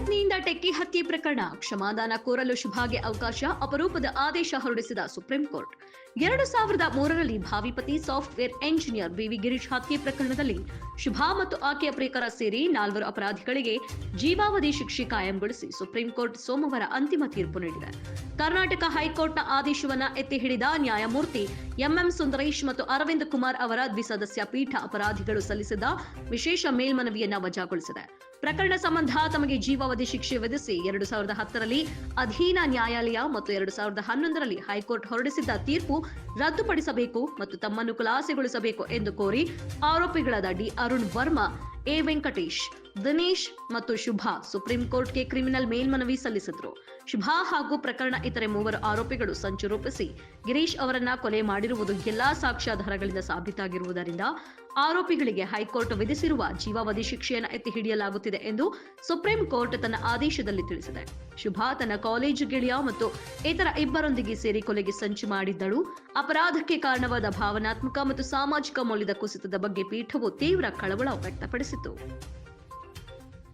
ಪತ್ನಿಯಿಂದ techie ಹತ್ಯೆ ಪ್ರಕರಣ ಕ್ಷಮಾದಾನ ಕೋರಲು ಶುಭಾಗೆ ಅವಕಾಶ ಅಪರೂಪದ ಆದೇಶ ಹೊರಡಿಸಿದ ಸುಪ್ರೀಂ ಕೋರ್ಟ್ 2003ರಲ್ಲಿ ಭಾವಿ ಪತಿ ಸಾಫ್ಟ್ವೇರ್ ಎಂಜಿನಿಯರ್ ಬಿವಿ ಗಿರೀಶ್ ಹತ್ಯೆ ಪ್ರಕರಣದಲ್ಲಿ ಶುಭಾ ಮತ್ತು ಆಕೆಯ ಪ್ರಿಯಕರ ಸೇರಿ 4 ಅಪರಾಧಿಗಳಿಗೆ ಜೀವಾವಧಿ ಶಿಕ್ಷೆ ಕಾಯಂಗೊಳಿಸಿ ಸುಪ್ರೀಂ ಕೋರ್ಟ್ ಸೋಮವಾರ ಅಂತಿಮ ತೀರ್ಪು ನೀಡಿದೆ. ಕರ್ನಾಟಕ ಹೈಕೋರ್ಟ್ನ ಆದೇಶವನ್ನ ಎತ್ತಿ ಹಿಡಿದ ನ್ಯಾಯಮೂರ್ತಿ ಎಂಎಂ ಸುಂದರೇಶ್ ಮತ್ತು ಅರವಿಂದ್ ಕುಮಾರ್ ಅವರ ದ್ವಿಸದಸ್ಯ ಪೀಠ ಅಪರಾಧಿಗಳು ಸಲ್ಲಿಸಿದ ವಿಶೇಷ ಮೇಲ್ಮನವಿಯನ್ನ ವಜಾಗೊಳಿಸಿದೆ. ಪ್ರಕರಣ ಸಂಬಂಧ ತಮಗೆ ಜೀವಾವಧಿ ಶಿಕ್ಷೆ ವಿಧಿಸಿ 2010ರಲ್ಲಿ ಅಧೀನ ನ್ಯಾಯಾಲಯ ಮತ್ತು 2011ರಲ್ಲಿ ಹೈಕೋರ್ಟ್ ಹೊರಡಿಸಿದ್ದ ತೀರ್ಪು ರದ್ದುಪಡಿಸಬೇಕು ಮತ್ತು ತಮ್ಮನ್ನು ಖುಲಾಸೆಗೊಳಿಸಬೇಕು ಎಂದು ಕೋರಿ ಆರೋಪಿಗಳಾದ ಡಿ ಅರುಣ್ ವರ್ಮಾ, ಎ ವೆಂಕಟೇಶ್, ದಿನೇಶ್ ಮತ್ತು ಶುಭಾ ಸುಪ್ರೀಂ ಕೋರ್ಟ್ಗೆ ಕ್ರಿಮಿನಲ್ ಮೇಲ್ಮನವಿ ಸಲ್ಲಿಸಿದ್ರು. ಶುಭಾ ಹಾಗೂ ಪ್ರಕರಣ ಇತರೆ 3 ಆರೋಪಿಗಳು ಸಂಚು ರೂಪಿಸಿ ಗಿರೀಶ್ ಅವರನ್ನ ಕೊಲೆ ಮಾಡಿರುವುದು ಎಲ್ಲಾ ಸಾಕ್ಷ್ಯಾಧಾರಗಳಿಂದ ಸಾಬೀತಾಗಿರುವುದರಿಂದ ಆರೋಪಿಗಳಿಗೆ ಹೈಕೋರ್ಟ್ ವಿಧಿಸಿರುವ ಜೀವಾವಧಿ ಶಿಕ್ಷೆಯನ್ನು ಎತ್ತಿ ಹಿಡಿಯಲಾಗುತ್ತಿದೆ ಎಂದು ಸುಪ್ರೀಂ ಕೋರ್ಟ್ ತನ್ನ ಆದೇಶದಲ್ಲಿ ತಿಳಿಸಿದೆ. ಶುಭಾ ತನ್ನ ಕಾಲೇಜು ಗೆಳೆಯ ಮತ್ತು ಇತರ 2 ಸೇರಿ ಕೊಲೆಗೆ ಸಂಚು ಮಾಡಿದ್ದಳು. ಅಪರಾಧಕ್ಕೆ ಕಾರಣವಾದ ಭಾವನಾತ್ಮಕ ಮತ್ತು ಸಾಮಾಜಿಕ ಮೌಲ್ಯದ ಕುಸಿತದ ಬಗ್ಗೆ ಪೀಠವು ತೀವ್ರ ಕಳವಳ ವ್ಯಕ್ತಪಡಿಸಿತು.